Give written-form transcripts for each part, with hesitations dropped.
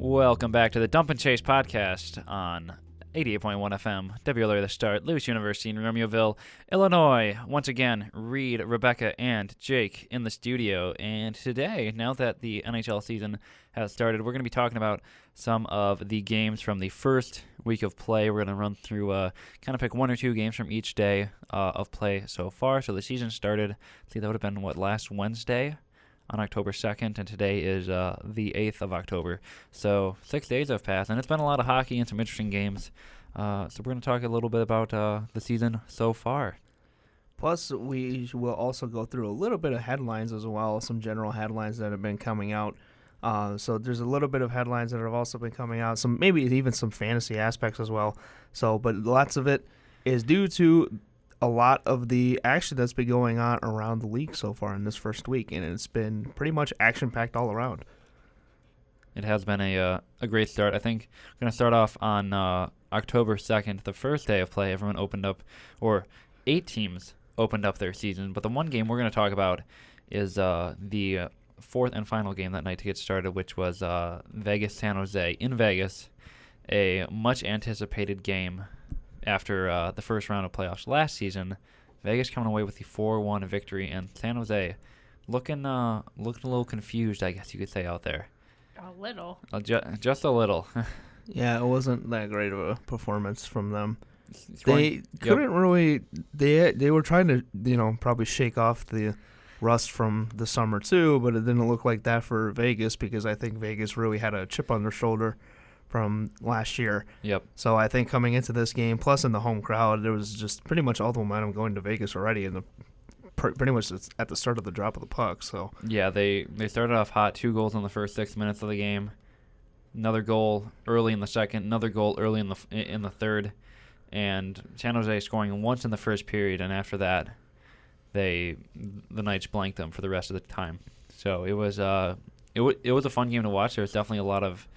Welcome back to the Dump and Chase podcast on 88.1 FM, WLRA The Start, Lewis University in Romeoville, Illinois. Once again, Reid, Rebecca, and Jake in the studio. And today, now that the NHL season has started, we're going to be talking about some of the games from the first week of play. We're going to run through, kind of pick one or two games from each day of play so far. So the season started, that would have been, last Wednesday? On October 2nd, and today is the 8th of October. So 6 days have passed, and it's been a lot of hockey and some interesting games. So we're going to talk a little bit about the season so far. Plus, we will also go through a little bit of headlines as well, some general headlines that have been coming out. So there's a little bit of headlines that have also been coming out, some maybe even some fantasy aspects as well. So, but lots of it is due to a lot of the action that's been going on around the league so far in this first week, and it's been pretty much action-packed all around. It has been a great start. I think we're going to start off on October 2nd, the first day of play. Everyone opened up, or 8 teams opened up their season, but the one game we're going to talk about is the fourth and final game that night to get started, which was Vegas-San Jose in Vegas, a much-anticipated game. After the first round of playoffs last season, Vegas coming away with the 4-1 victory, and San Jose looking a little confused, I guess you could say, out there. A little. Just a little. Yeah, it wasn't that great of a performance from them. They couldn't really. They were trying to probably shake off the rust from the summer too, but it didn't look like that for Vegas because I think Vegas really had a chip on their shoulder from last year. Yep. So I think coming into this game, plus in the home crowd, there was just pretty much all the momentum going to Vegas already, and pretty much at the start of the drop of the puck. So yeah, they started off hot. 2 goals in the first 6 minutes of the game. Another goal early in the second. Another goal early in the third, and San Jose scoring once in the first period, and after that, the Knights blanked them for the rest of the time. So it was a fun game to watch. There was definitely a lot of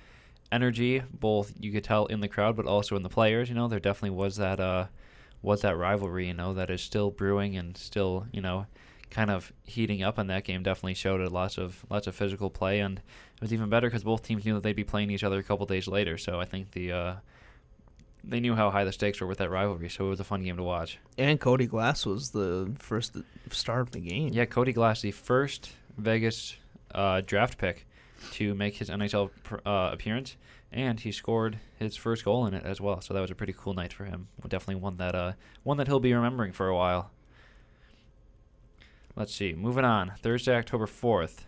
energy, both you could tell in the crowd, but also in the players. There definitely was that rivalry, that is still brewing and still, kind of heating up. And that game definitely showed it lots of physical play, and it was even better because both teams knew that they'd be playing each other a couple days later. So I think they knew how high the stakes were with that rivalry. So it was a fun game to watch. And Cody Glass was the first star of the game. Yeah, Cody Glass, the first Vegas draft pick to make his NHL appearance, and he scored his first goal in it as well. So that was a pretty cool night for him. Definitely one that he'll be remembering for a while. Let's see. Moving on. Thursday, October 4th.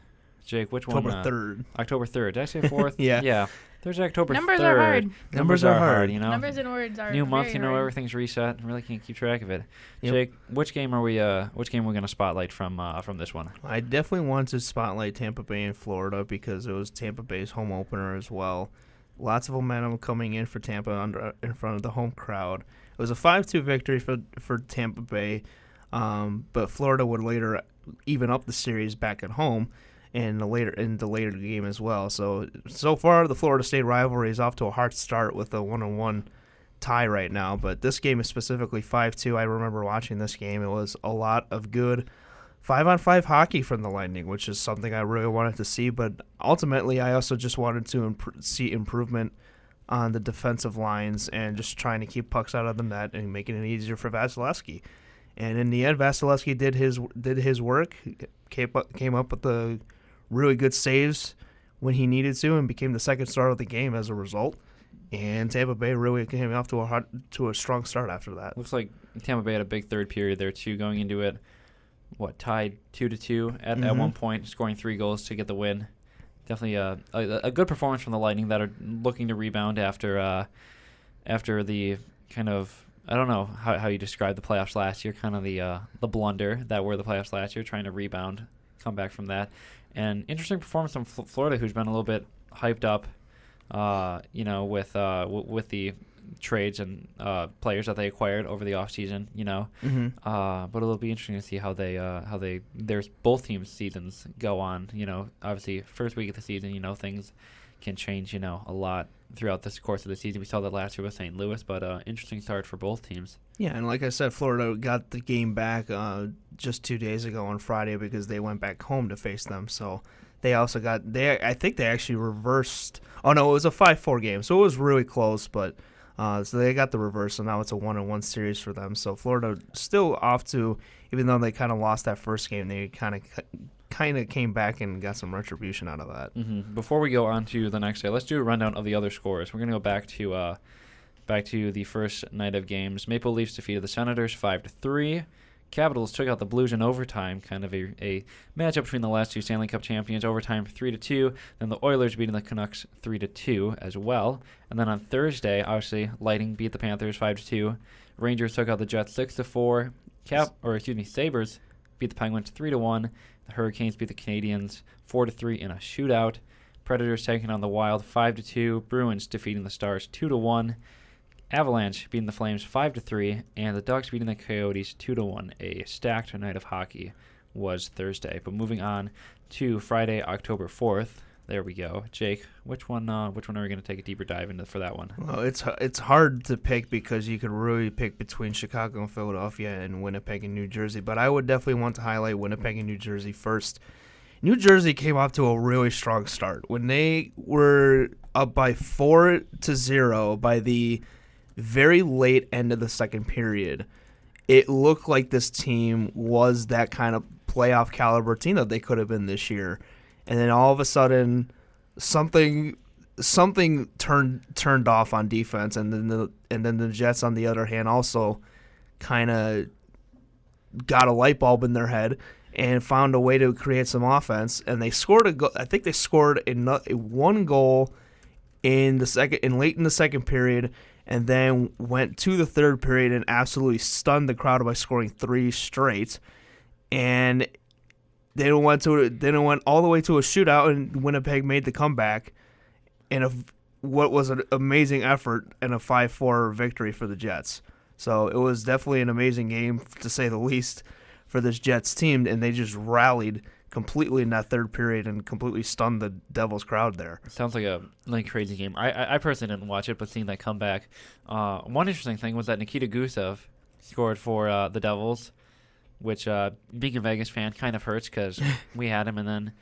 Jake, which one? October 3rd. October 3rd. Did I say 4th? Yeah. Yeah. Thursday, October 3rd. Numbers are hard. Numbers are hard. Numbers and words are new month, very hard. everything's reset. Really can't keep track of it. Yep. Jake, which game are we going to spotlight from this one? I definitely wanted to spotlight Tampa Bay and Florida because it was Tampa Bay's home opener as well. Lots of momentum coming in for Tampa in front of the home crowd. It was a 5-2 victory for Tampa Bay, but Florida would later even up the series back at home in the later game as well. So far, the Florida State rivalry is off to a hard start with a 1-1 tie right now. But this game is specifically 5-2. I remember watching this game. It was a lot of good 5-on-5 hockey from the Lightning, which is something I really wanted to see. But ultimately, I also just wanted to see improvement on the defensive lines and just trying to keep pucks out of the net and making it easier for Vasilevsky. And in the end, Vasilevsky did his work, came up with the really good saves when he needed to, and became the second star of the game as a result. And Tampa Bay really came off to a strong start after that. Looks like Tampa Bay had a big third period there too, going into it. Tied 2-2 at one point, scoring 3 goals to get the win. Definitely a good performance from the Lightning that are looking to rebound after the kind of, I don't know how you describe the playoffs last year, kind of the blunder that were the playoffs last year, trying to rebound, come back from that. And interesting performance from Florida, who's been a little bit hyped up, with the trades and players that they acquired over the offseason, but it'll be interesting to see how there's both teams' seasons go on. Obviously first week of the season, things can change, a lot throughout this course of the season. We saw that last year with St. Louis, but interesting start for both teams. Yeah, and like I said, Florida got the game back just 2 days ago on Friday because they went back home to face them. So They also got I think they actually reversed. Oh no, it was a 5-4 game, so it was really close. But so they got the reverse, so now it's a 1-1 series for them. So Florida still off to, even though they kind of lost that first game, they kind of came back and got some retribution out of that. Mm-hmm. Before we go on to the next day, let's do a rundown of the other scores. We're gonna go back to the first night of games. Maple Leafs defeated the Senators 5-3. Capitals took out the Blues in overtime, kind of a matchup between the last two Stanley Cup champions. Overtime 3-2. Then the Oilers beating the Canucks 3-2 as well. And then on Thursday, obviously, Lightning beat the Panthers 5-2. Rangers took out the Jets 6-4. Sabres beat the Penguins 3-1. The Hurricanes beat the Canadiens 4-3 in a shootout. Predators taking on the Wild 5-2. Bruins defeating the Stars 2-1. Avalanche beating the Flames 5-3, and the Ducks beating the Coyotes 2-1. A stacked night of hockey was Thursday. But moving on to Friday, October 4th. There we go. Jake, which one are we going to take a deeper dive into for that one? Well, it's hard to pick because you could really pick between Chicago and Philadelphia and Winnipeg and New Jersey. But I would definitely want to highlight Winnipeg and New Jersey first. New Jersey came off to a really strong start. When they were up by 4-0 by the very late end of the second period, it looked like this team was that kind of playoff caliber team that they could have been this year. And then all of a sudden, something turned off on defense, and then the Jets, on the other hand, also kind of got a light bulb in their head and found a way to create some offense. And they scored a goal. I think they scored one goal late in the second period, and then went to the third period and absolutely stunned the crowd by scoring 3 straight. And they went all the way to a shootout, and Winnipeg made the comeback in what was an amazing effort and a 5-4 victory for the Jets. So it was definitely an amazing game, to say the least, for this Jets team, and they just rallied completely in that third period and completely stunned the Devils crowd there. Sounds like a crazy game. I personally didn't watch it, but seeing that comeback, one interesting thing was that Nikita Gusev scored for the Devils, which being a Vegas fan kind of hurts because we had him and then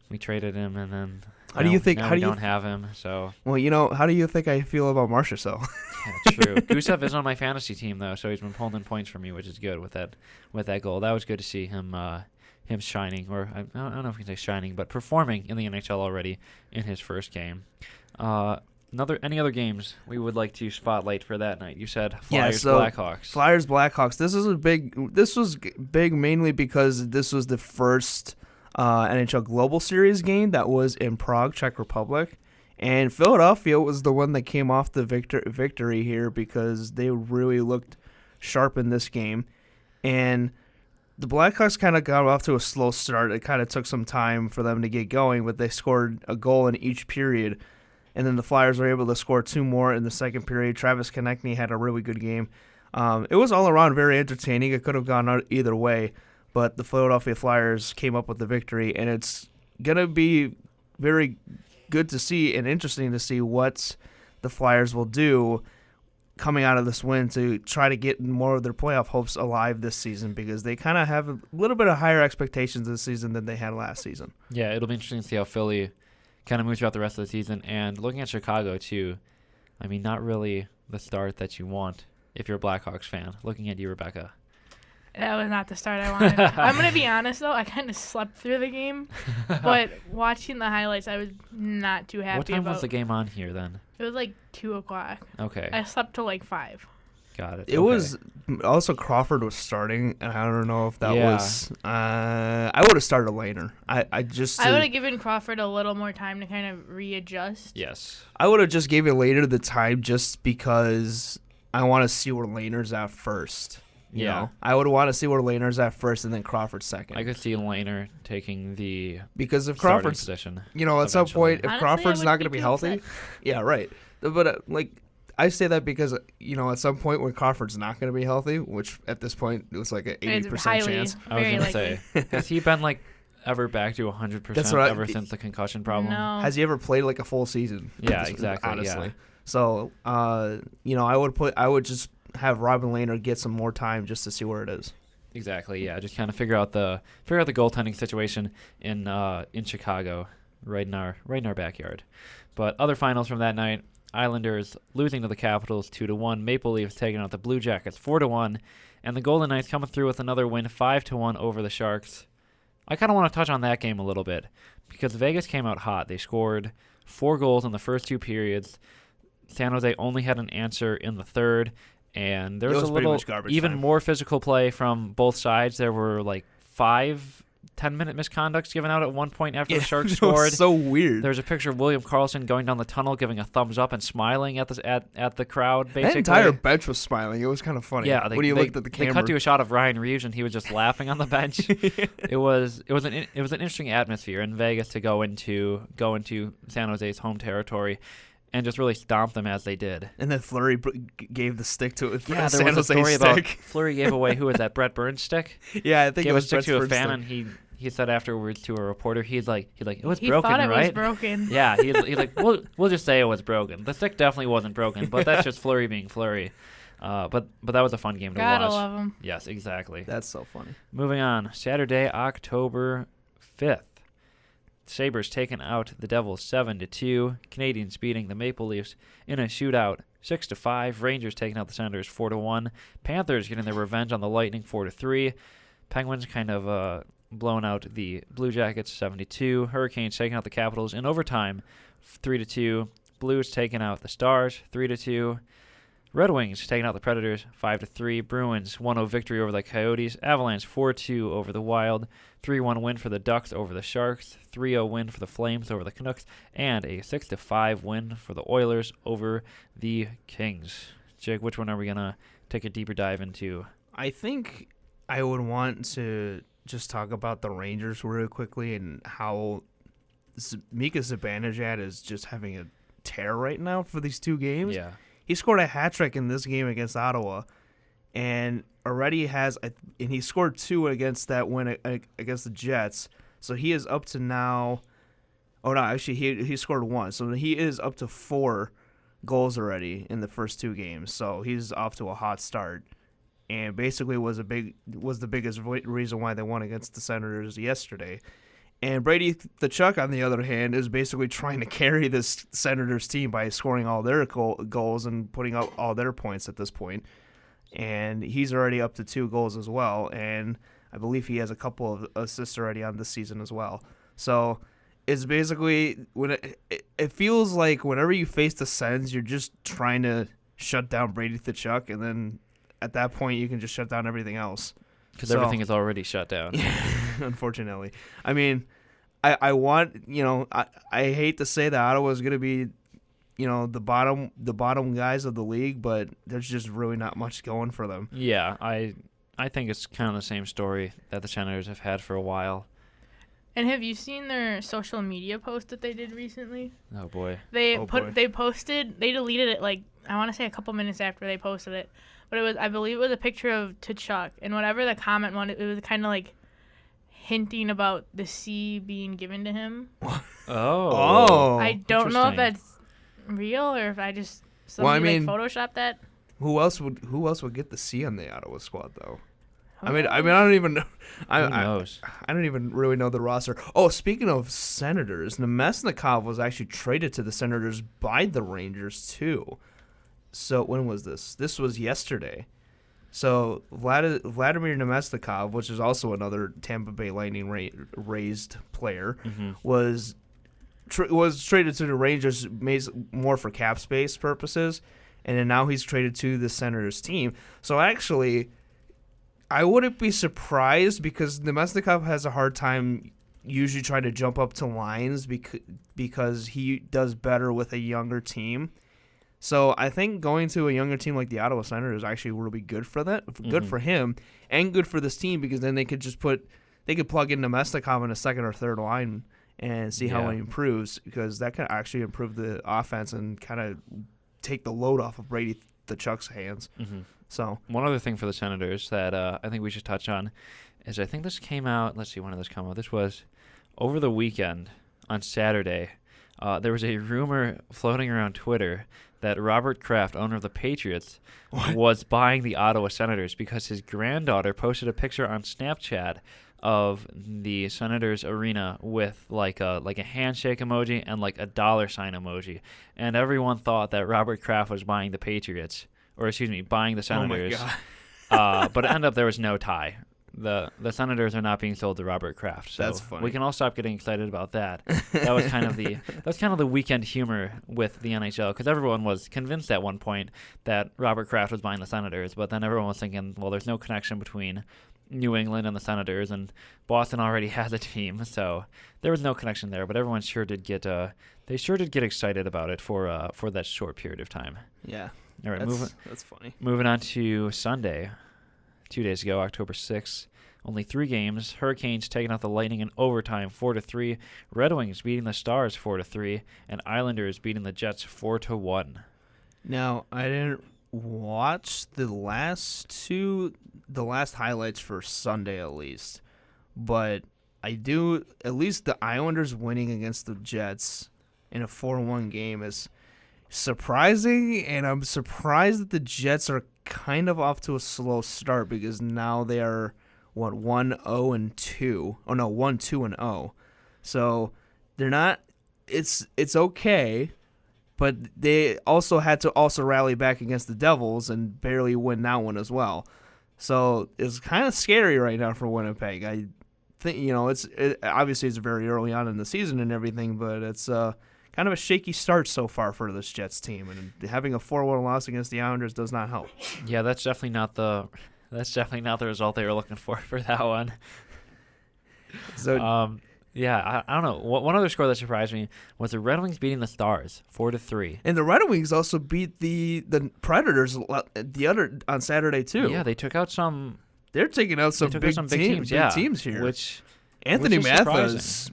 we traded him and then we don't have him. So well, how do you think I feel about Marchessault? Yeah, true. Gusev is on my fantasy team though, so he's been pulling in points for me, which is good with that goal. That was good to see him. Him shining, or I don't know if we can say shining, but performing in the NHL already in his first game. Any other games we would like to spotlight for that night? You said Blackhawks. Flyers Blackhawks. This was big mainly because this was the first NHL Global Series game that was in Prague, Czech Republic, and Philadelphia was the one that came off the victory here because they really looked sharp in this game, and the Blackhawks kind of got off to a slow start. It kind of took some time for them to get going, but they scored a goal in each period. And then the Flyers were able to score 2 more in the second period. Travis Konechny had a really good game. It was all around very entertaining. It could have gone out either way, but the Philadelphia Flyers came up with the victory, and it's going to be very good to see and interesting to see what the Flyers will do coming out of this win to try to get more of their playoff hopes alive this season, because they kind of have a little bit of higher expectations this season than they had last season. Yeah, it'll be interesting to see how Philly kind of moves throughout the rest of the season. And looking at Chicago, too, I mean, not really the start that you want if you're a Blackhawks fan. Looking at you, Rebecca. That was not the start I wanted. I'm going to be honest, though. I kind of slept through the game. But watching the highlights, I was not too happy. What time was the game on here, then? It was like 2 o'clock. Okay. I slept till like 5. Got it. It was also Crawford was starting, and I don't know if that was. I would have started later. I would have given Crawford a little more time to kind of readjust. Yes. I would have just gave it later the time just because I want to see where Lehner's at first. You know? I would want to see where Lehner's at first and then Crawford second. I could see Lehner taking the because if Crawford's position. At some point, if Crawford's not going to be healthy, yeah, right. But I say that because at some point when Crawford's not going to be healthy, which at this point it was like an 80% chance. I was going to say, has he been ever back to 100% ever since the concussion problem? No. Has he ever played like a full season? Yeah, exactly. Honestly, yeah. So I would just have Robin Lehner get some more time just to see where it is. Exactly. Yeah, just kind of figure out the goaltending situation in Chicago, right in our backyard. But other finals from that night: Islanders losing to the Capitals 2-1, Maple Leafs taking out the Blue Jackets 4-1, and the Golden Knights coming through with another win 5-1 over the Sharks. I kind of want to touch on that game a little bit because Vegas came out hot. They scored 4 goals in the first 2 periods. San Jose only had an answer in the third, and there was a little even more physical play from both sides. There were like 5 10-minute misconducts given out at one point after the Sharks scored. It was so weird. There's a picture of William Karlsson going down the tunnel, giving a thumbs up and smiling at the crowd. Basically, that entire bench was smiling. It was kind of funny. Yeah, when you looked at the camera. They cut to a shot of Ryan Reeves, and he was just laughing on the bench. It was an interesting atmosphere in Vegas to go into San Jose's home territory and just really stomp them as they did. And then Fleury gave the stick to it. Yeah, there was a story about Fleury gave away, who was that, Brett Burns' stick? Yeah, I think gave it was a stick to a fan, stick. And he said afterwards to a reporter, it was he broken, thought it right? was broken. Yeah, he's like, we'll just say it was broken. The stick definitely wasn't broken, but that's just Fleury being Fleury. But that was a fun game to watch. Gotta love him. Yes, exactly. That's so funny. Moving on, Saturday, October 5th. Sabres taking out the Devils 7-2. Canadians beating the Maple Leafs in a shootout 6-5. Rangers taking out the Senators 4-1. Panthers getting their revenge on the Lightning 4-3. Penguins kind of blowing out the Blue Jackets 7-2. Hurricanes taking out the Capitals in overtime 3-2. Blues taking out the Stars 3-2. Red Wings taking out the Predators 5-3. Bruins 1-0 victory over the Coyotes. Avalanche 4-2 over the Wild. 3-1 win for the Ducks over the Sharks. 3-0 win for the Flames over the Canucks. And a 6-5 win for the Oilers over the Kings. Jake, which one are we going to take a deeper dive into? I think I would want to just talk about the Rangers really quickly and how Mika Zibanejad is just having a tear right now for these 2 games. Yeah. He scored a hat trick in this game against Ottawa, and already he scored 2 against that win against the Jets. So he is up to now. Oh no, actually he scored 1, so he is up to 4 goals already in the first 2 games. So he's off to a hot start, and basically was the biggest reason why they won against the Senators yesterday. And Brady Tkachuk, on the other hand, is basically trying to carry this Senators team by scoring all their goals and putting up all their points at this point. And he's already up to 2 goals as well. And I believe he has a couple of assists already on this season as well. So it's basically, when it feels like whenever you face the Sens, you're just trying to shut down Brady Tkachuk. And then at that point, you can just shut down everything else. Because everything is already shut down. Unfortunately. I mean, I want, I hate to say that Ottawa's going to be, the bottom guys of the league, but there's just really not much going for them. Yeah, I think it's kind of the same story that the Senators have had for a while. And have you seen their social media post that they did recently? Oh boy. They deleted it like, I want to say a couple minutes after they posted it. But I believe it was a picture of Tkachuk, and whatever the comment was, it was kind of like hinting about the C being given to him. Oh. I don't know if that's real or if I just photoshopped that. Who else would get the C on the Ottawa squad though? I mean, I don't even know. Who knows? I don't even really know the roster. Oh, speaking of Senators, Nemesnikov was actually traded to the Senators by the Rangers too. So when was this? This was yesterday. So Vladimir Nemesnikov, which is also another Tampa Bay Lightning raised player, was traded to the Rangers more for cap space purposes, and then now he's traded to the Senators team. So actually, I wouldn't be surprised because Nemesnikov has a hard time usually trying to jump up to lines because he does better with a younger team. So I think going to a younger team like the Ottawa Senators actually will be good for that, good for him, and good for this team because then they could plug in Nemesnikov in a second or third line and see how he improves because that can actually improve the offense and kind of take the load off of Brady Tkachuk's hands. So one other thing for the Senators that I think we should touch on is I think this came out. Let's see, when did this come out? This was over the weekend on Saturday. There was a rumor floating around Twitter that Robert Kraft, owner of the Patriots, What? was buying the Ottawa Senators because his granddaughter posted a picture on Snapchat of the Senators arena with like a handshake emoji and like a dollar sign emoji, and everyone thought that Robert Kraft was buying the Patriots, or excuse me, buying the Senators. Oh my God. But it ended up there was no tie. The Senators are not being sold to Robert Kraft, so That's funny. we can all stop getting excited about that. That was kind of the weekend humor with the NHL, because everyone was convinced at one point that Robert Kraft was buying the Senators, but then everyone was thinking, well, there's no connection between New England and the Senators, and Boston already has a team, so there was no connection there. But everyone sure did get excited about it for that short period of time. Yeah. All right, that's funny. moving on to Sunday. 2 days ago, October 6th. Only 3 games. Hurricanes taking out the Lightning in overtime, 4-3. Red Wings beating the Stars 4-3, and Islanders beating the Jets 4-1. Now, I didn't watch the last highlights for Sunday at least, but I do. At least the Islanders winning against the Jets in a 4-1 game is surprising, and I'm surprised that the Jets are kind of off to a slow start, because now they are 1-0-2. Oh no, 1-2-0. So they're not. It's okay, but they also had to rally back against the Devils and barely win that one as well. So it's kind of scary right now for Winnipeg. I think obviously it's very early on in the season and everything, but it's kind of a shaky start so far for this Jets team, and having a 4-1 loss against the Islanders does not help. Yeah, that's definitely not the result they were looking for that one. So yeah, I don't know. One other score that surprised me was the Red Wings beating the Stars 4-3. and the Red Wings also beat the Predators on Saturday too. Yeah, they took out some. They're taking out some big teams here. Which Anthony is Mathis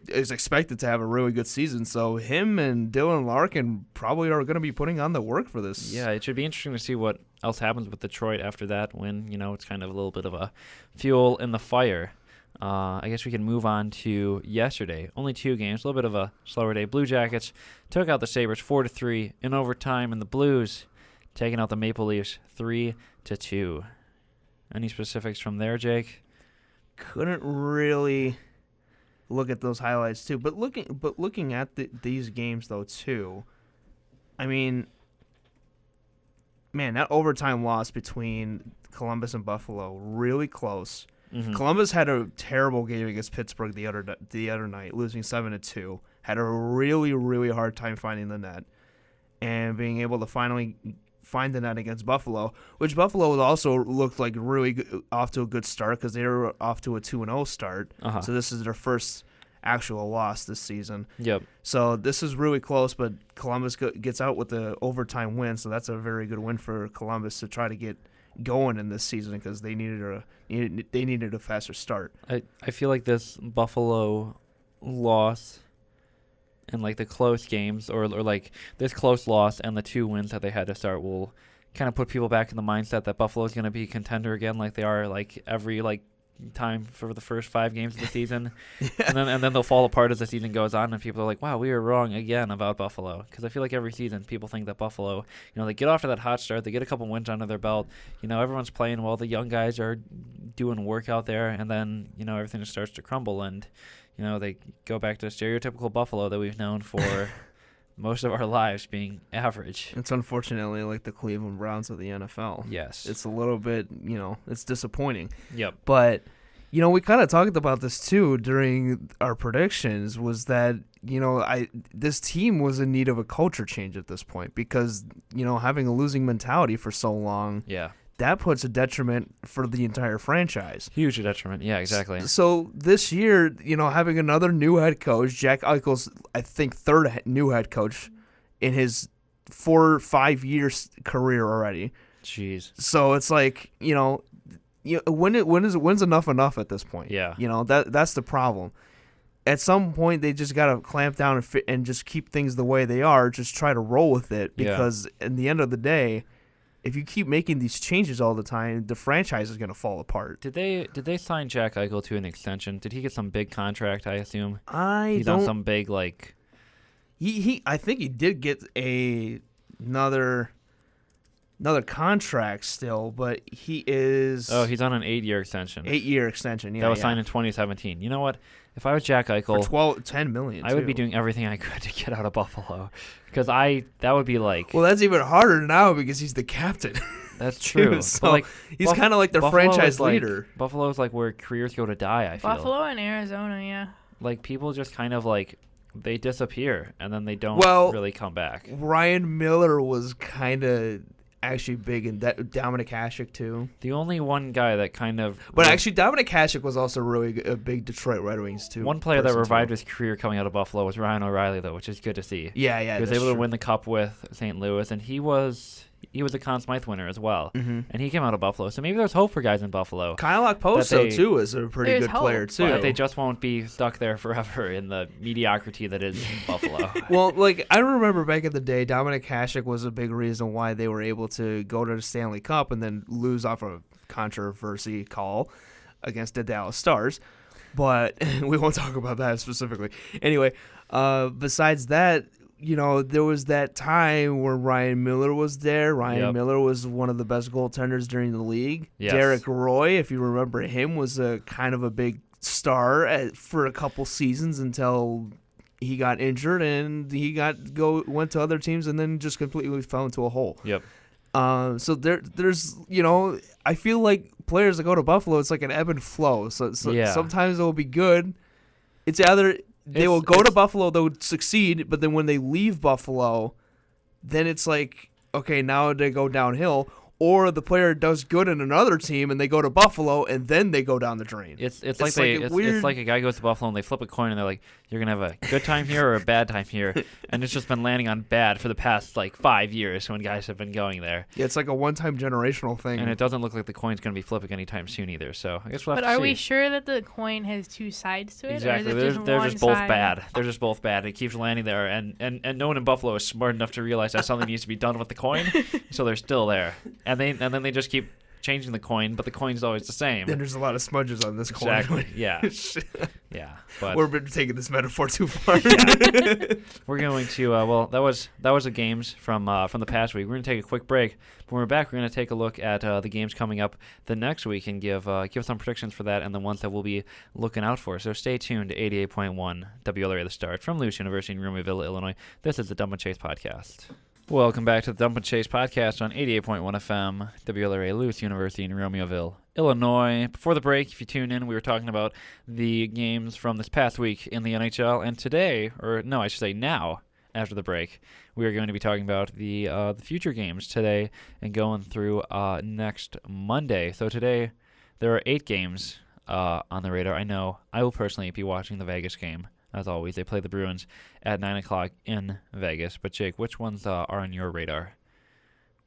is expected to have a really good season. So him and Dylan Larkin probably are going to be putting on the work for this. Yeah, it should be interesting to see what else happens with Detroit after that win. It's kind of a little bit of a fuel in the fire. I guess we can move on to yesterday. Only 2 games, a little bit of a slower day. Blue Jackets took out the Sabres 4-3 in overtime, and the Blues taking out the Maple Leafs 3-2. Any specifics from there, Jake? Couldn't really look at those highlights too, but looking at these games though too, I mean, man, that overtime loss between Columbus and Buffalo, really close. Mm-hmm. Columbus had a terrible game against Pittsburgh the other night, losing 7-2. Had a really, really hard time finding the net, and being able to finally find the net against Buffalo, which Buffalo also looked like really good, off to a good start, because they were off to a 2-0 start. Uh-huh. So this is their first actual loss this season. Yep. So this is really close, but Columbus gets out with the overtime win, so that's a very good win for Columbus to try to get going in this season, because they needed a faster start. I feel like this Buffalo loss and like the close games, or like this close loss and the 2 wins that they had to start, will kind of put people back in the mindset that Buffalo is going to be a contender again, like they are like every time for the first 5 games of the season. and then they'll fall apart as the season goes on, and people are like, wow, we were wrong again about Buffalo. Because I feel like every season people think that Buffalo, they get off to that hot start, they get a couple wins under their belt, everyone's playing well, the young guys are doing work out there, and then everything just starts to crumble, and they go back to stereotypical Buffalo that we've known for most of our lives, being average. It's unfortunately like the Cleveland Browns of the NFL. Yes. It's a little bit, it's disappointing. Yep. But, we kind of talked about this too during our predictions, was that, this team was in need of a culture change at this point, because, having a losing mentality for so long, Yeah. that puts a detriment for the entire franchise. Huge detriment. Yeah, exactly. So this year, having another new head coach, Jack Eichel's, I think, 3rd new head coach in his 4 or 5 years career already. Jeez. So it's like, when's enough at this point? Yeah. That's the problem. At some point, they just got to clamp down and just keep things the way they are. Just try to roll with it, because in the end of the day, if you keep making these changes all the time, the franchise is going to fall apart. Did they sign Jack Eichel to an extension? Did he get some big contract, I assume? He's on some big, I think he did get another contract still, but he is. Oh, he's on an 8-year extension. 8-year extension. Yeah, that was signed in 2017. You know what? If I was Jack Eichel, for $10 million. I would be doing everything I could to get out of Buffalo, because that would be like. Well, that's even harder now because he's the captain. That's true. So like, he's kind of like their franchise leader. Buffalo's like where careers go to die. I feel. Buffalo and Arizona, yeah. Like people just kind of like they disappear and then they don't really come back. Ryan Miller was kind of actually big in Dominic Hasek too. The only one guy that kind of. But actually, Dominic Hasek was also really a big Detroit Red Wings too. One player that revived his career coming out of Buffalo was Ryan O'Reilly, though, which is good to see. Yeah. He was able to win the Cup with St. Louis, and he was a Conn Smythe winner as well. Mm-hmm. And he came out of Buffalo, so maybe there's hope for guys in Buffalo. Kyle Okposo too is a pretty good player too. But they just won't be stuck there forever in the mediocrity that is Buffalo. Well, like I remember back in the day, Dominic Hasek was a big reason why they were able to go to the Stanley Cup and then lose off a controversy call against the Dallas Stars. But we won't talk about that specifically. Anyway, besides that, there was that time where Ryan Miller was there. Ryan Miller was one of the best goaltenders during the league. Yes. Derek Roy, if you remember him, was a kind of a big star for a couple seasons until he got injured and he went to other teams and then just completely fell into a hole. Yep. So there's I feel like players that go to Buffalo, it's like an ebb and flow. So sometimes they'll be good. It's either they will go to Buffalo, they'll succeed, but then when they leave Buffalo, then it's like, okay, now they go downhill. Or the player does good in another team and they go to Buffalo and then they go down the drain. It's like a guy goes to Buffalo and they flip a coin and they're like, you're gonna have a good time here or a bad time here, and it's just been landing on bad for the past 5 years when guys have been going there. Yeah, it's like a one-time generational thing, and it doesn't look like the coin's gonna be flipping anytime soon either. So I guess we'll have to see. But are we sure that the coin has two sides to it? Exactly, or is it they're one just both side? bad. They're just both bad. It keeps landing there, and no one in Buffalo is smart enough to realize that something needs to be done with the coin, so they're still there, and then they just keep changing the coin, but the coin's always the same. Then there's a lot of smudges on this coin. Exactly. Yeah. Yeah. But we're taking this metaphor too far. We're going to that was the games from the past week. We're going to take a quick break. When we're back, we're going to take a look at the games coming up the next week and give some predictions for that and the ones that we'll be looking out for. So stay tuned to 88.1 WLRA The Start from Luce University in Romeoville, Illinois. This is the Dump and Chase podcast. Welcome back to the Dump and Chase podcast on 88.1 FM, WLRA Luce University in Romeoville, Illinois. Before the break, if you tune in, we were talking about the games from this past week in the NHL, and today, or no, I should say now, after the break, we are going to be talking about the future games today and going through next Monday. So today, there are 8 games on the radar. I know I will personally be watching the Vegas game. As always, they play the Bruins at 9 o'clock in Vegas. But, Jake, which ones are on your radar?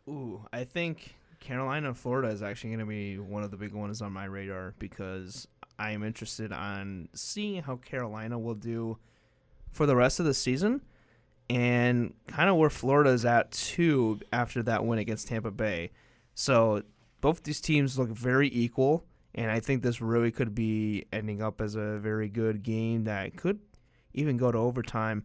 Ooh, I think Carolina and Florida is actually going to be one of the big ones on my radar because I am interested on seeing how Carolina will do for the rest of the season and kind of where Florida is at, too, after that win against Tampa Bay. So both these teams look very equal, and I think this really could be ending up as a very good game that could even go to overtime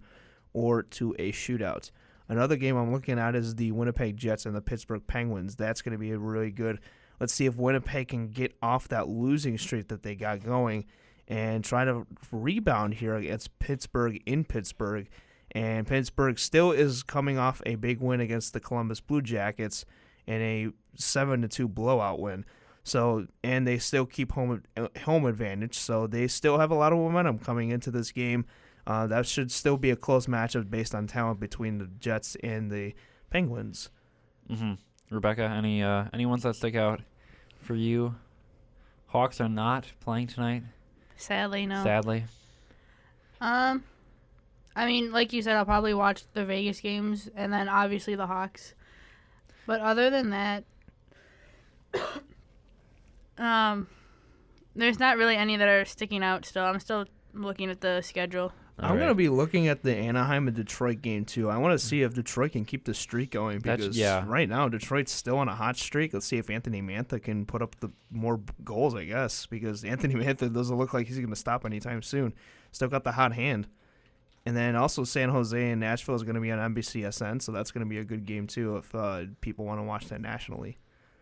or to a shootout. Another game I'm looking at is the Winnipeg Jets and the Pittsburgh Penguins. That's going to be a really good. Let's see if Winnipeg can get off that losing streak that they got going and try to rebound here against Pittsburgh in Pittsburgh. And Pittsburgh still is coming off a big win against the Columbus Blue Jackets in a 7-2 blowout win. So, and they still keep home advantage, so they still have a lot of momentum coming into this game. That should still be a close matchup based on talent between the Jets and the Penguins. Mm-hmm. Rebecca, any ones that stick out for you? Hawks are not playing tonight. Sadly, no. Sadly. I mean, like you said, I'll probably watch the Vegas games and then obviously the Hawks. But other than that, there's not really any that are sticking out still. I'm still looking at the schedule. I'm going to be looking at the Anaheim and Detroit game, too. I want to see if Detroit can keep the streak going because right now Detroit's still on a hot streak. Let's see if Anthony Mantha can put up the more goals, I guess, because Anthony Mantha doesn't look like he's going to stop anytime soon. Still got the hot hand. And then also San Jose and Nashville is going to be on NBCSN, so that's going to be a good game too if people want to watch that nationally.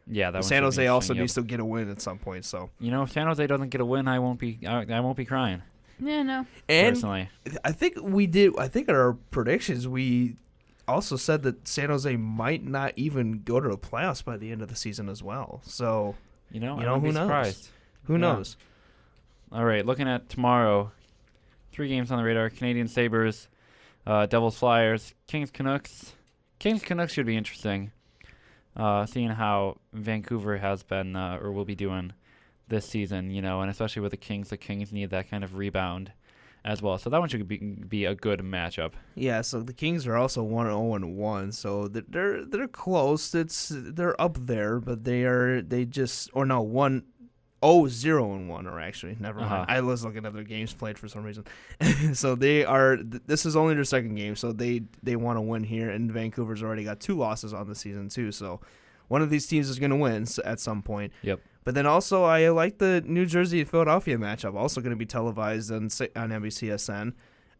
Yeah, that San Jose also yep. needs to get a win at some point. So if San Jose doesn't get a win, I won't be crying. Yeah, no. and personally, I think we did. I think in our predictions we also said that San Jose might not even go to the playoffs by the end of the season as well. So I wouldn't who be knows? surprised. Who knows? All right, looking at tomorrow, 3 games on the radar: Canadian Sabres, Devils Flyers, Kings Canucks. Kings Canucks should be interesting. Seeing how Vancouver has been or will be doing this season, and especially with the Kings need that kind of rebound as well. So that one should be a good matchup. Yeah. So the Kings are also 1-0-1, so they're close. They're up there, but they 1-0-0-1 or actually never mind. I was looking at their games played for some reason. So they are. This is only their second game, so they want to win here. And Vancouver's already got 2 losses on the season too. So one of these teams is going to win at some point. Yep. But then also I like the New Jersey Philadelphia matchup, also going to be televised on NBCSN.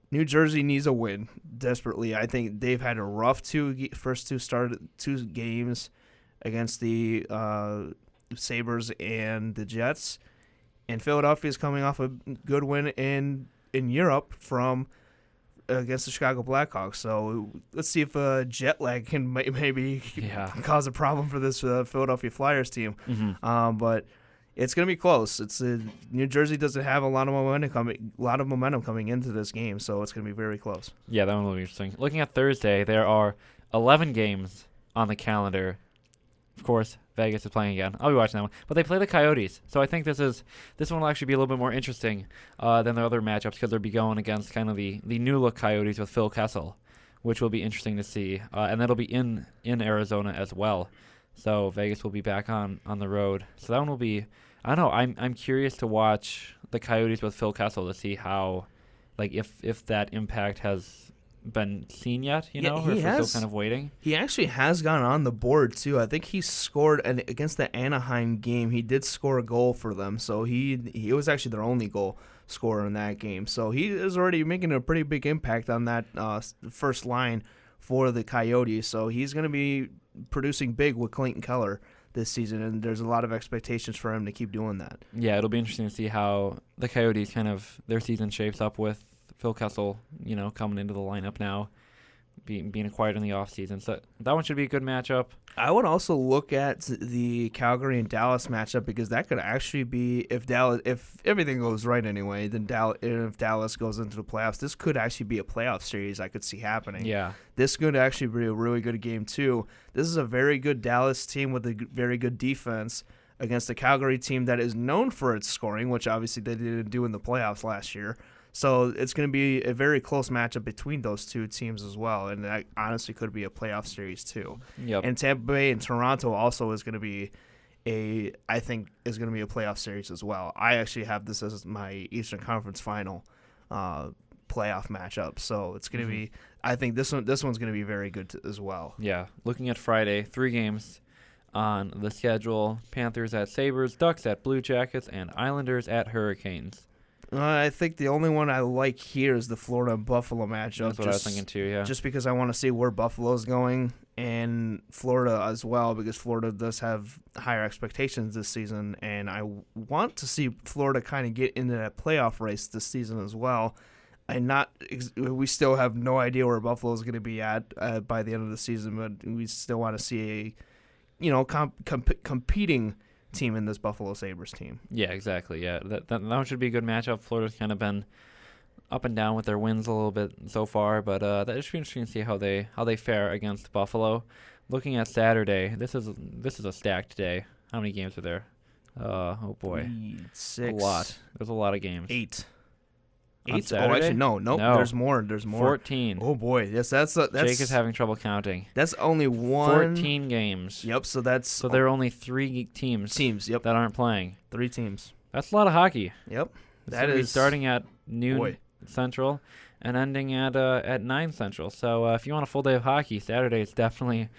New Jersey needs a win desperately. I think they've had a rough first two games against the Sabres and the Jets, and Philadelphia is coming off a good win in Europe from against the Chicago Blackhawks. So let's see if jet lag can maybe cause a problem for this Philadelphia Flyers team. Mm-hmm. But it's going to be close. New Jersey doesn't have a lot of momentum coming into this game, so it's going to be very close. Yeah, that one will be interesting. Looking at Thursday, there are 11 games on the calendar. Of course, Vegas is playing again. I'll be watching that one. But they play the Coyotes, so I think this one will actually be a little bit more interesting than the other matchups because they'll be going against kind of the new-look Coyotes with Phil Kessel, which will be interesting to see. And that'll be in Arizona as well. So Vegas will be back on the road. So that one will be – I don't know. I'm curious to watch the Coyotes with Phil Kessel to see how – like if that impact has – been seen yet, or if we're still kind of waiting. He actually has gone on the board too. I think he scored against the Anaheim game. He did score a goal for them, so he was actually their only goal scorer in that game. So he is already making a pretty big impact on that first line for the Coyotes. So he's going to be producing big with Clayton Keller this season, and there's a lot of expectations for him to keep doing that. Yeah, it'll be interesting to see how the Coyotes kind of their season shapes up with Phil Kessel, coming into the lineup now, being acquired in the offseason. So that one should be a good matchup. I would also look at the Calgary and Dallas matchup because that could actually be if everything goes right anyway, then if Dallas goes into the playoffs, this could actually be a playoff series I could see happening. Yeah. This could actually be a really good game too. This is a very good Dallas team with a very good defense against a Calgary team that is known for its scoring, which obviously they didn't do in the playoffs last year. So it's going to be a very close matchup between those two teams as well, and that honestly could be a playoff series too. Yep. And Tampa Bay and Toronto also is going to be a playoff series as well. I actually have this as my Eastern Conference Final playoff matchup, so it's going to be. I think this one's going to be very good as well. Yeah. Looking at Friday, 3 games on the schedule: Panthers at Sabres, Ducks at Blue Jackets, and Islanders at Hurricanes. I think the only one I like here is the Florida and Buffalo matchup. That's what I was thinking too, yeah. Just because I want to see where Buffalo's going and Florida as well, because Florida does have higher expectations this season, and I want to see Florida kind of get into that playoff race this season as well. We still have no idea where Buffalo's going to be at by the end of the season, but we still want to see a competing team in this Buffalo Sabres team. Yeah, exactly. Yeah, that one should be a good matchup. Florida's kind of been up and down with their wins a little bit so far, but that should be interesting to see how they fare against Buffalo. Looking at Saturday, this is a stacked day. How many games are there? Oh boy, 6. A lot. There's a lot of games. 8. On 8? Saturday? Oh, actually, no. There's more. 14. Oh boy, yes, that's Jake is having trouble counting. That's only 14 games. Yep. So there are only 3 teams. Yep. That aren't playing. 3 teams. That's a lot of hockey. Yep. That is starting at noon Central and ending at 9 Central. So if you want a full day of hockey, Saturday is definitely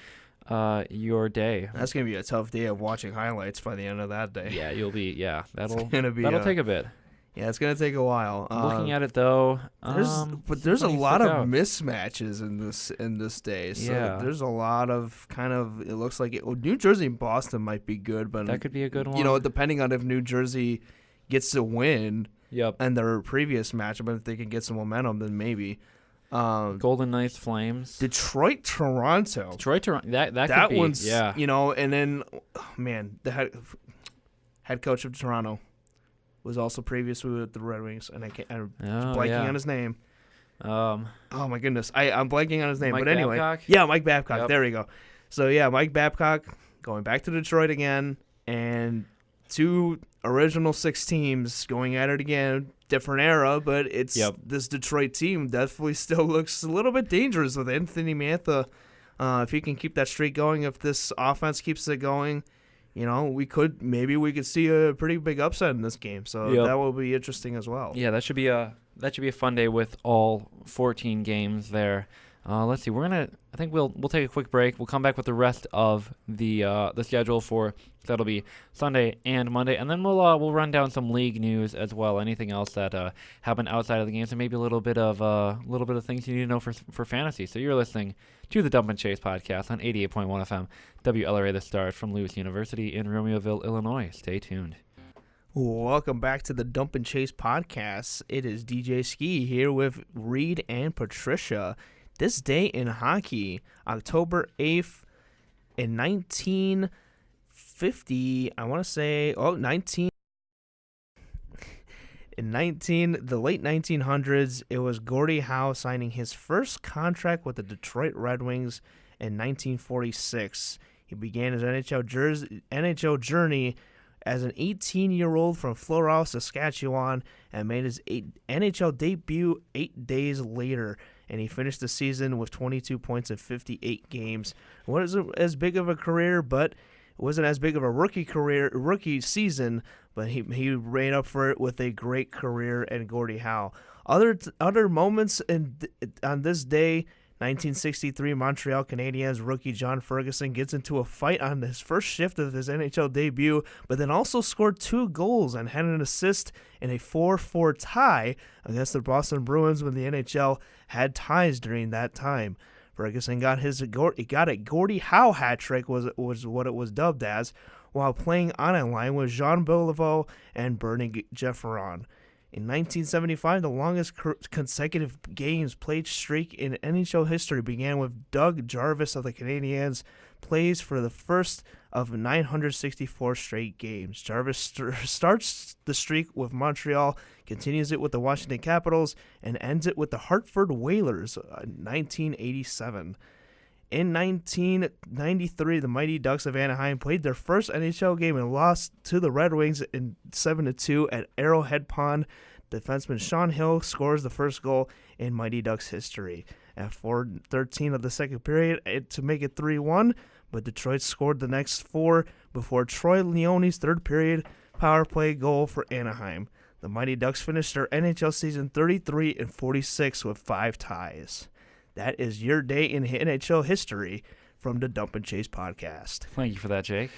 your day. That's gonna be a tough day of watching highlights by the end of that day. Yeah, you'll be. Yeah, that'll take a bit. Yeah, it's gonna take a while. Looking at it though, there's a lot of misses. mismatches in this day. So Yeah. there's a lot of kind of. It looks like New Jersey and Boston might be good, but That could be a good one. You know, depending on if New Jersey gets to win Yep. and their previous matchup, and if they can get some momentum, then maybe. Golden Knights, Flames. Detroit, Toronto. Toronto. That could That be. one's Yeah. you know, and then man, the head coach of Toronto was also previously with the Red Wings, and I'm blanking on his name. Oh my goodness, I'm blanking on his name. Mike But anyway, Babcock? yeah, Mike Babcock. Yep. There we go. So yeah, Mike Babcock going back to Detroit again, and 2 original 6 teams going at it again. Different era, but it's this Detroit team definitely still looks a little bit dangerous with Anthony Mantha. If he can keep that streak going, if this offense keeps it going, you know, we could see a pretty big upset in this game. So that will be interesting as well. Yeah, that should be a fun day with all 14 games there. Let's see. I think we'll take a quick break. We'll come back with the rest of the schedule for that'll be Sunday and Monday, and then we'll run down some league news as well. Anything else that happened outside of the games, and maybe a little bit of things you need to know for fantasy. So you're listening to the Dump and Chase podcast on 88.1 FM, WLRA, the Stars from Lewis University in Romeoville, Illinois. Stay tuned. Welcome back to the Dump and Chase podcast. It is DJ Ski here with Reid and Patricia. This day in hockey, October 8th in 1950, I want to say, the late 1900s, it was Gordie Howe signing his first contract with the Detroit Red Wings in 1946. He began his NHL journey as an 18-year-old from Floral, Saskatchewan, and made his NHL debut 8 days later. And he finished the season with 22 points in 58 games. It wasn't as big of a career, but it wasn't as big of a rookie season, but he ran up for it with a great career in Gordie Howe. Other moments on this day, 1963 Montreal Canadiens rookie John Ferguson gets into a fight on his first shift of his NHL debut, but then also scored 2 goals and had an assist in a 4-4 tie against the Boston Bruins when the NHL had ties during that time. Ferguson got a Gordie Howe hat trick was what it was dubbed as, while playing on a line with Jean Beliveau and Bernie Gefferon. In 1975, the longest consecutive games played streak in NHL history began with Doug Jarvis of the Canadiens plays for the first of 964 straight games. Jarvis starts the streak with Montreal, continues it with the Washington Capitals, and ends it with the Hartford Whalers in 1987. In 1993, the Mighty Ducks of Anaheim played their first NHL game and lost to the Red Wings in 7-2 at Arrowhead Pond. Defenseman Sean Hill scores the first goal in Mighty Ducks history. At 4:13 of the second period to make it 3-1, but Detroit scored the next 4 before Troy Leone's third period power play goal for Anaheim. The Mighty Ducks finished their NHL season 33-46 with 5 ties. That is your day in NHL history from the Dump and Chase podcast. Thank you for that, Jake.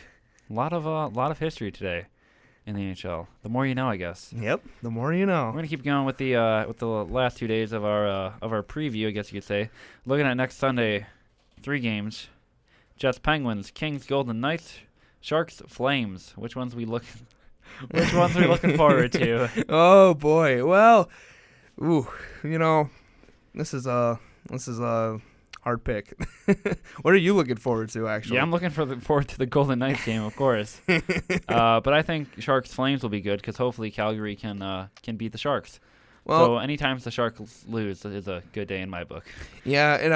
A lot of history today in the NHL. The more you know, I guess. Yep, the more you know. We're gonna keep going with the last 2 days of our preview, I guess you could say. Looking at next Sunday, 3 games: Jets, Penguins, Kings, Golden Knights, Sharks, Flames. Which ones we looking forward to? Oh boy. Well, this is a hard pick. What are you looking forward to, actually? Yeah, I'm looking forward to the Golden Knights game, of course. But I think Sharks Flames will be good because hopefully Calgary can beat the Sharks. Well, so anytime the Sharks lose is a good day in my book. Yeah, and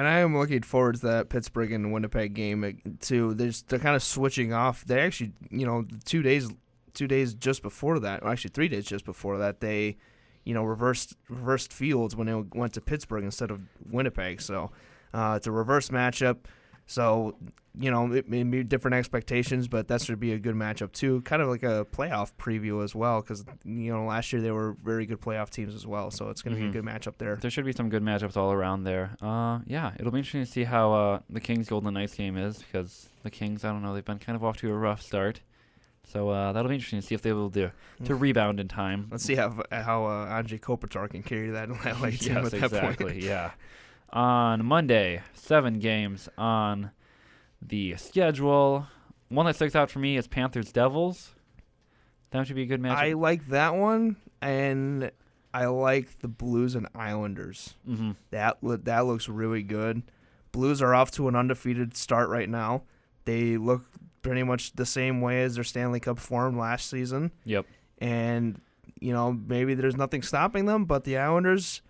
I am looking forward to that Pittsburgh and Winnipeg game too. They're kind of switching off. They actually, 2 days just before that, or actually 3 days just before that, they reversed fields when they went to Pittsburgh instead of Winnipeg. So it's a reverse matchup. So, it may be different expectations, but that should be a good matchup too. Kind of like a playoff preview as well, because, last year they were very good playoff teams as well. So it's going to be a good matchup there. There should be some good matchups all around there. Yeah, it'll be interesting to see how the Kings Golden Knights game is, because the Kings, I don't know, they've been kind of off to a rough start. So that'll be interesting to see if they will to rebound in time. Let's see how Andrzej Kopitar can carry that LA team Yes, at that exactly. point. Yeah. On Monday, 7 games on the schedule. One that sticks out for me is Panthers-Devils. That should be a good match. I like that one, and I like the Blues and Islanders. Mm-hmm. That looks really good. Blues are off to an undefeated start right now. They look pretty much the same way as their Stanley Cup form last season. Yep. And, maybe there's nothing stopping them, but the Islanders,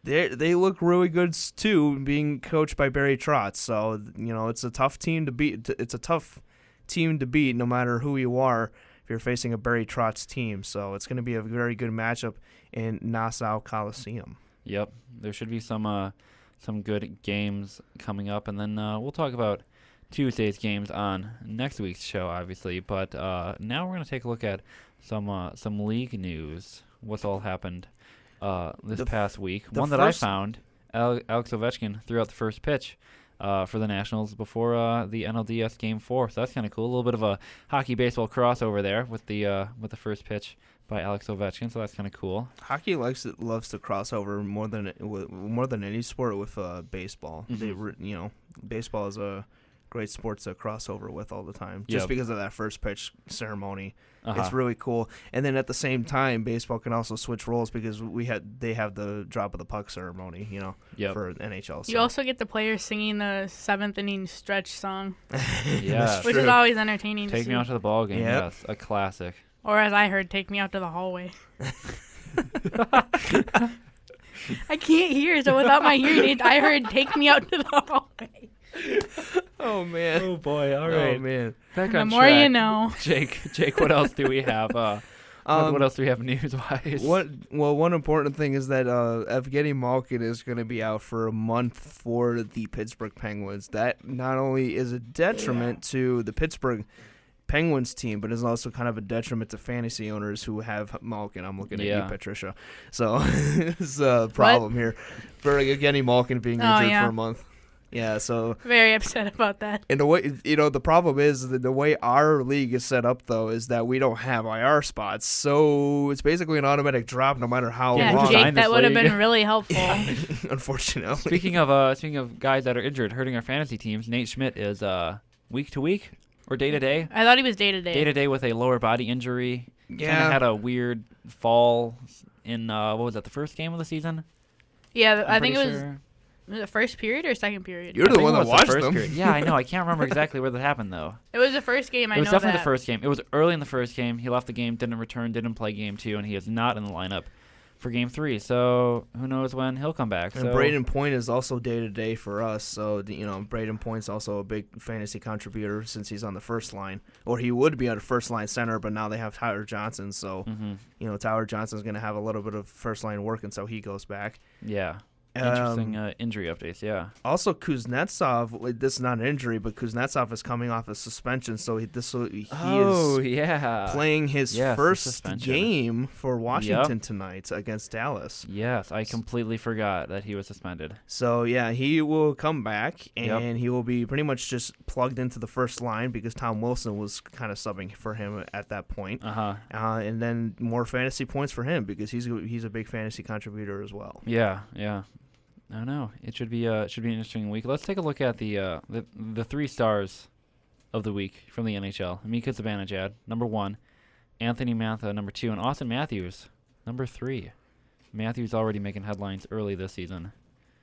they look really good too, being coached by Barry Trotz. So, it's a tough team to beat. It's a tough team to beat no matter who you are if you're facing a Barry Trotz team. So it's going to be a very good matchup in Nassau Coliseum. Yep. There should be some good games coming up, and then we'll talk about Tuesday's games on next week's show, obviously. But now we're going to take a look at some league news. What's all happened this past week? One that I found, Alex Ovechkin threw out the first pitch for the Nationals before the NLDS Game 4. So that's kind of cool. A little bit of a hockey-baseball crossover there with the first pitch by Alex Ovechkin. So that's kind of cool. Hockey loves to cross over more than any sport with baseball. Mm-hmm. Baseball is a great sport to cross over with all the time, Yep. just because of that first pitch ceremony. Uh-huh. It's really cool. And then at the same time, baseball can also switch roles because they have the drop of the puck ceremony, Yep. for NHL. So. You also get the players singing the 7th inning stretch song, Yes. which is always entertaining to Take see. me out to the ball game. Yep. Yes, a classic. Or as I heard, take me out to the hallway. I can't hear, so without my hearing aids, I heard take me out to the hallway. Oh man. Oh boy! All Oh man. Back The on more track. you know. Jake, what else do we have? What else do we have news-wise? One important thing is that Evgeny Malkin is going to be out for a month for the Pittsburgh Penguins. That not only is a detriment to the Pittsburgh Penguins team, but is also kind of a detriment to fantasy owners who have Malkin. I'm looking at you, Patricia. So it's a problem here for Evgeny Malkin being injured for a month. Yeah, so very upset about that. And the way the problem is that the way our league is set up though is that we don't have IR spots, so it's basically an automatic drop no matter how long. Yeah, Jake, that would have been really helpful. Unfortunately. Speaking of guys that are injured, hurting our fantasy teams, Nate Schmidt is week to week or day to day. I thought he was day to day. Day to day with a lower body injury. Yeah, kind of had a weird fall in what was that, the first game of the season? Yeah, I think it was. Was it first period or second period? You're the one that watched them. Yeah, I know. I can't remember exactly where that happened, though. It was the first game. It was definitely the first game. It was early in the first game. He left the game, didn't return, didn't play game 2, and he is not in the lineup for game 3. So who knows when he'll come back. And Braden Point is also day-to-day for us. So, Braden Point's also a big fantasy contributor since he's on the first line. Or he would be on the first-line center, but now they have Tyler Johnson. So, Tyler Johnson's going to have a little bit of first-line work until he goes back. Yeah. Interesting injury updates, yeah. Also, Kuznetsov, this is not an injury, but Kuznetsov is coming off a suspension, so he is playing his first game for Washington tonight against Dallas. Yes, I completely forgot that he was suspended. So, yeah, he will come back, and he will be pretty much just plugged into the first line because Tom Wilson was kind of subbing for him at that point. And then more fantasy points for him because he's a big fantasy contributor as well. Yeah. I don't know. It should be an interesting week. Let's take a look at the 3 stars of the week from the NHL. Mika Zibanejad, number 1. Anthony Mantha, number 2. And Austin Matthews, number 3. Matthews already making headlines early this season.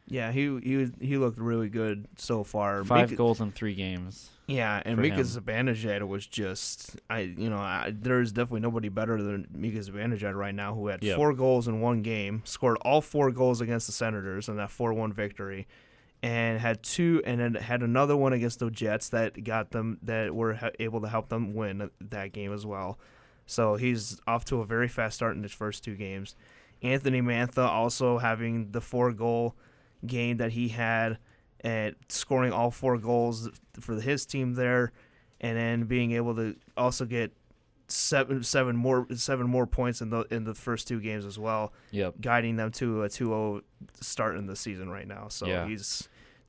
Yeah, he looked really good so far. 5 goals in 3 games. Yeah, and Mika Zibanejad was just there's definitely nobody better than Mika Zibanejad right now, who had 4 goals in 1 game, scored all 4 goals against the Senators in that 4-1 victory, and had another one against the Jets that were able to help them win that game as well. So he's off to a very fast start in his first 2 games. Anthony Mantha also having the 4-goal game that he had, and scoring all 4 goals for his team there, and then being able to also get seven more points in the first 2 games as well. Yep. Guiding them to a 2-0 start in the season right now. So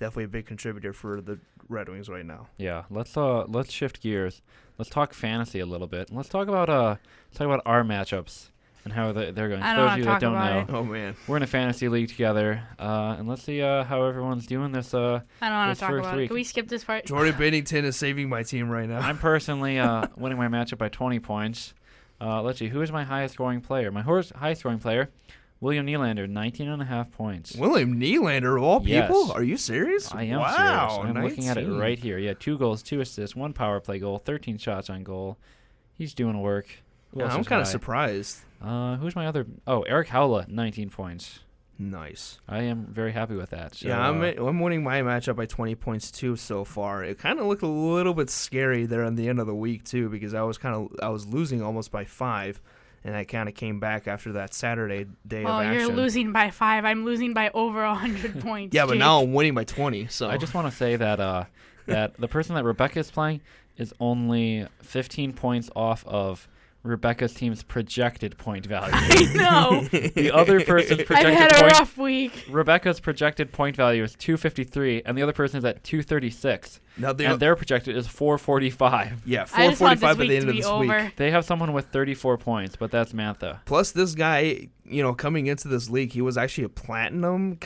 definitely a big contributor for the Red Wings right now. Yeah, let's shift gears. Let's talk fantasy a little bit. Let's talk about our matchups and how they're going. I For don't those of you that wanna don't talk know, about Oh man, we're in a fantasy league together, and let's see how everyone's doing this. I don't want this to talk first about it. week. Can we skip this part? Jordan Bennington is saving my team right now. I'm personally winning my matchup by 20 points. Let's see, who is my highest scoring player? My highest scoring player, William Nylander, 19.5 points. William Nylander of all Yes. people? Are you serious? I am wow, serious. I'm looking at it 19. right here. Yeah, 2 goals, 2 assists, 1 power play goal, 13 shots on goal. He's doing work. Who Yeah, else I'm is kind of high? surprised. Who's my other? Oh, Eric Howla, 19 points. Nice. I am very happy with that. So, Yeah, I'm winning my matchup by 20 points too so far. It kind of looked a little bit scary there on the end of the week too, because I was losing almost by 5, and I kind of came back after that Saturday day Well, of action. you're losing by 5. I'm losing by over 100 points. Yeah, but Jake. now I'm winning by 20. So I just want to say that that the person that Rebecca is playing is only 15 points off of Rebecca's team's projected point value. I know. The other person's I've projected had a point. rough week. Rebecca's projected point value is 253, and the other person is at 236, now and their projected is 445. yeah, I just want 445 this at the week end to of be this over. week. They have someone with 34 points, but that's Mantha. Plus, this guy, coming into this league, he was actually a platinum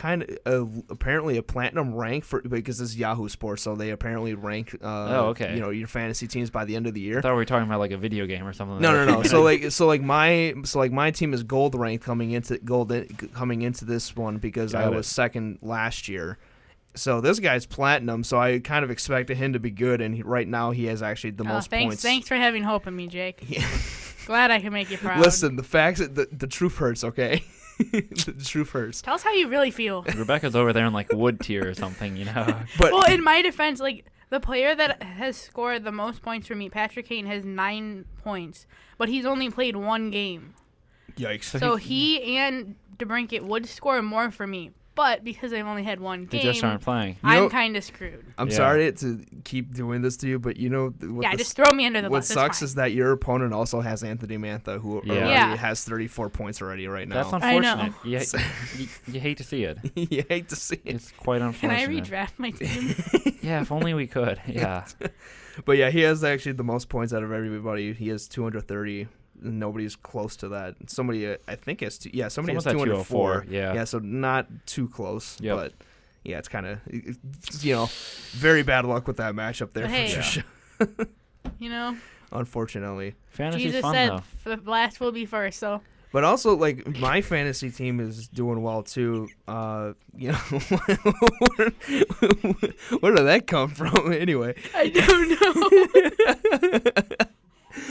apparently a platinum rank because this is Yahoo Sports, so they apparently rank. Okay. Your fantasy teams by the end of the year. I thought we were talking about like a video game or something. No. So my team is gold ranked coming into this one because Got I it. was second last year. So this guy's platinum, so I kind of expected him to be good, and right now he has actually the most points. Thanks for having hope in me, Jake. Yeah. Glad I can make you proud. Listen, the facts, the truth hurts, okay? The truth hurts. Tell us how you really feel. Rebecca's over there in like wood tier or something, But Well, in my defense, like the player that has scored the most points for me, Patrick Kane, has 9 points, but he's only played 1 game. yikes. So he and DeBrincat would score more for me, but because I've only had 1 They game, just aren't playing. I'm kind of screwed. I'm Yeah. sorry to keep doing this to you, but Just throw me under the what bus. sucks It's is that your opponent also has Anthony Mantha, who Yeah. already Yeah. has 34 points already right now. That's I know. unfortunate. You hate to see it. You hate to see it. It's quite fine. Can unfortunate. I redraft my team? Yeah, if only we could. Yeah. But yeah, he has actually the most points out of everybody. He has 230. Nobody's close to that. Somebody, I think, has somebody has Someone's at 204. 204, yeah. so not too close. Yep. But yeah, it's kind of, very bad luck with that matchup there. But hey. For sure. You know, Unfortunately. Fantasy's Jesus fun said though. the last will be first. So But also, like, my fantasy team is doing well too. Where did that come from? Anyway, I don't know.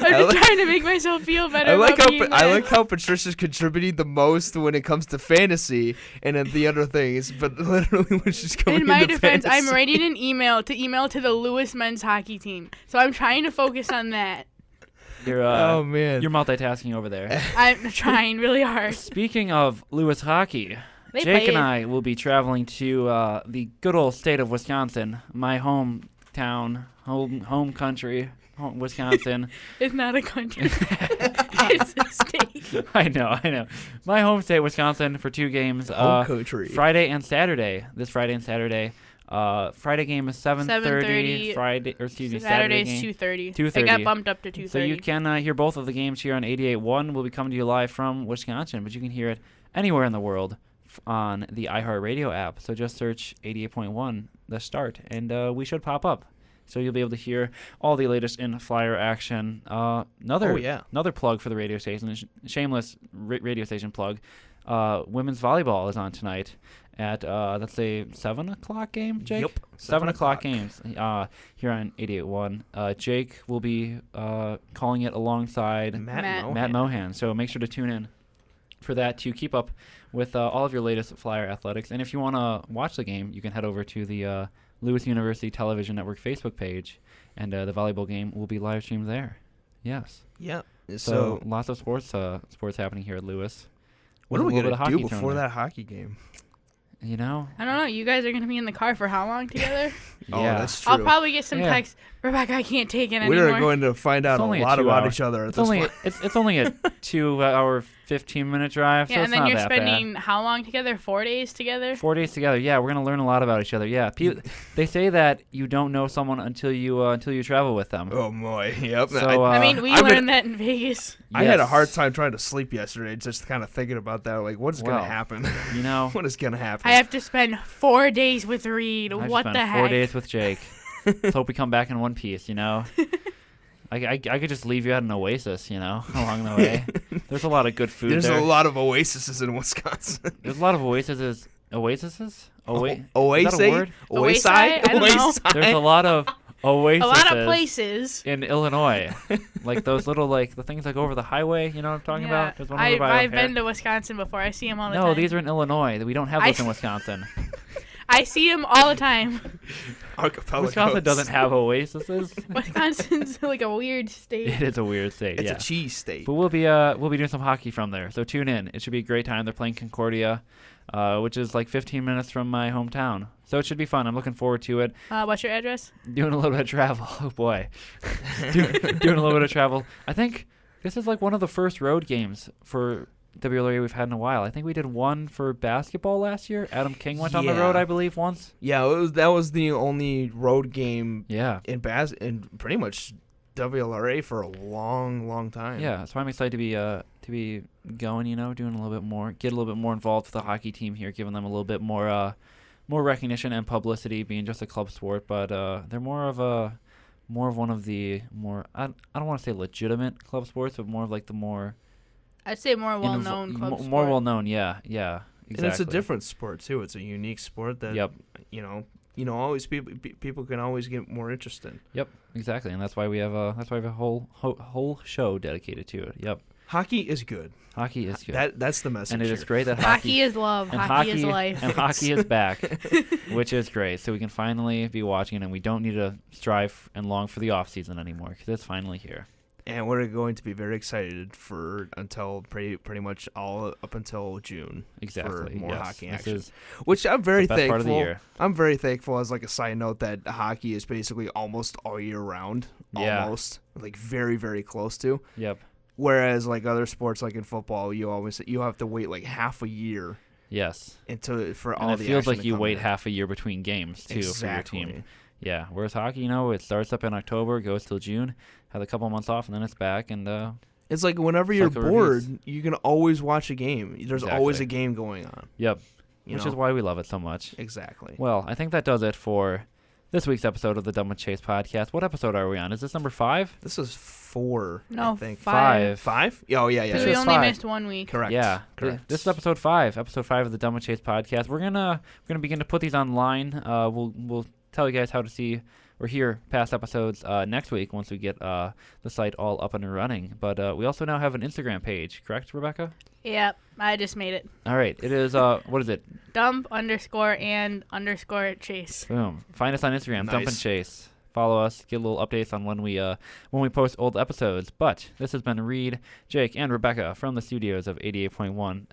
I'm just trying to make myself feel better. I like about how Patricia's contributing the most when it comes to fantasy and then the other things, but literally when she's coming in my into defense, fantasy. I'm writing an email to the Lewis men's hockey team. So I'm trying to focus on that. You're oh man, you're multitasking over there. I'm trying really hard. Speaking of Lewis hockey, They Jake played. and I will be traveling to the good old state of Wisconsin, my hometown, home country, Wisconsin. It's not a country. It's a state. I know. My home state, Wisconsin, for 2 games. home country. Friday and Saturday. This Friday and Saturday. Friday game is 7:30. 7:30. Saturday Saturday's game 2:30. 2:30. It got bumped up to 2:30. So you can hear both of the games here on 88.1. We'll be coming to you live from Wisconsin, but you can hear it anywhere in the world on the iHeartRadio app. So just search 88.1, the start, and we should pop up. So you'll be able to hear all the latest in Flyer action. Another plug for the radio station, shameless radio station plug. Women's volleyball is on tonight at that's a 7 o'clock game, Jake? Yep. 7 o'clock games here on 88.1. Jake will be calling it alongside Matt Mohan. So make sure to tune in for that to keep up with all of your latest Flyer athletics. And if you want to watch the game, you can head over to the Lewis University Television Network Facebook page, and the volleyball game will be live streamed there. Yes. Yeah. So lots of sports happening here at Lewis. What are we With a gonna little bit do of hockey before thrown in. that hockey game? You know? I don't know. You guys are going to be in the car for how long together? Oh, Yeah. that's true. I'll probably get some Yeah. texts. Rebecca, I can't take it We anymore. are going to find out It's a only a lot about 2 hour. each other at It's this only point. it's only a 2-hour, 15-minute drive. Yeah, so and it's then not you're that spending how long together? 4 days together? bad. 4 days together. Yeah, we're gonna learn a lot about each other. Yeah, they say that you don't know someone until you travel with them. Oh boy, yep. So, I mean, we I've been- learned that in Vegas. I had a Yes. hard time trying to sleep yesterday, just kind of thinking about that. Like, what is going Well, to happen? You know, What is going to happen? I have to spend 4 days with Reid. I What spent the 4 heck? days with Jake. Let's hope we come back in one piece. You know, I could just leave you at an oasis. You know, along the way. There's a lot of good food There's there. a lot of oases in Wisconsin. There's a lot of oases. Oases? Oasis? Is that a word? Oasi? I don't know. There's a lot of oases. A lot of places. In Illinois, like those little the things that go over the highway. You know what I'm talking Yeah, about? There's one over by I've O'Hare. been to Wisconsin before. I see them all the No, time. these are in Illinois. We don't have I those in s- Wisconsin. I see them all the time. Archipelagos. Wisconsin doesn't have oases. Wisconsin's like a weird state. It is a weird state. It's yeah. a cheese state. But we'll be doing some hockey from there. So tune in. It should be a great time. They're playing Concordia, which is like 15 minutes from my hometown. So it should be fun. I'm looking forward to it. What's your address? Doing a little bit of travel. Oh boy, doing a little bit of travel. I think this is like one of the first road games for WLRA we've had in a while. I think we did one for basketball last year. Adam King went on the road, Yeah. I believe, once. Yeah, that was the only road game Yeah. in pretty much WLRA for a long, long time. Yeah, so I'm excited to be going. You know, doing a little bit more, get a little bit more involved with the hockey team here, giving them a little bit more recognition and publicity, being just a club sport. But they're more of one of the more I don't want to say legitimate club sports, but more of like the more I'd say more well-known club more sport. well known. Yeah, exactly. And it's a different sport too. It's a unique sport that Yep. always people can always get more interest in. Yep, exactly, and that's why we have a whole show dedicated to it. Yep, Hockey is good. hockey is good, That's the message. and it here. is great that Hockey is love. and Hockey is life. and hockey is back, which is great. So we can finally be watching it, and we don't need to strive and long for the off season anymore because it's finally here. And we're going to be very excited for until pretty much all up until June. Exactly. For more yes. hockey This action. is Which I'm very the best thankful. part of the year. I'm very thankful as like a side note that hockey is basically almost all year round. Yeah. Almost. Like very, very close to. Yep. Whereas like other sports like in football, you have to wait like half a year Yes. for And all it the feels action like to you come wait in. half a year between games too Exactly. for your team. Yeah. Whereas hockey, it starts up in October, goes till June, has a couple months off, and then it's back. And It's like whenever you're Cycle bored, reviews. you can always watch a game. There's always a Exactly. game going on. yep, You which know? is why we love it so much. Exactly. Well, I think that does it for this week's episode of the Dumb with Chase podcast. What episode are we on? Is this number 5? This is 4. No, I think 5. 5? Oh yeah, Because yeah. we is only 5. missed 1 week. Correct. Yeah, Correct. This is episode 5. Episode 5 of the Dumb with Chase podcast. We're gonna begin to put these online. We'll tell you guys how to see or hear past episodes next week once we get the site all up and running. But we also now have an Instagram page, correct, Rebecca? Yep, I just made it. All right. It is what is it? Dump_and_Chase. Boom. Find us on Instagram, Dump and Nice. Chase. Follow us, get little updates on when we post old episodes. But this has been Reid, Jake, and Rebecca from the studios of 88.1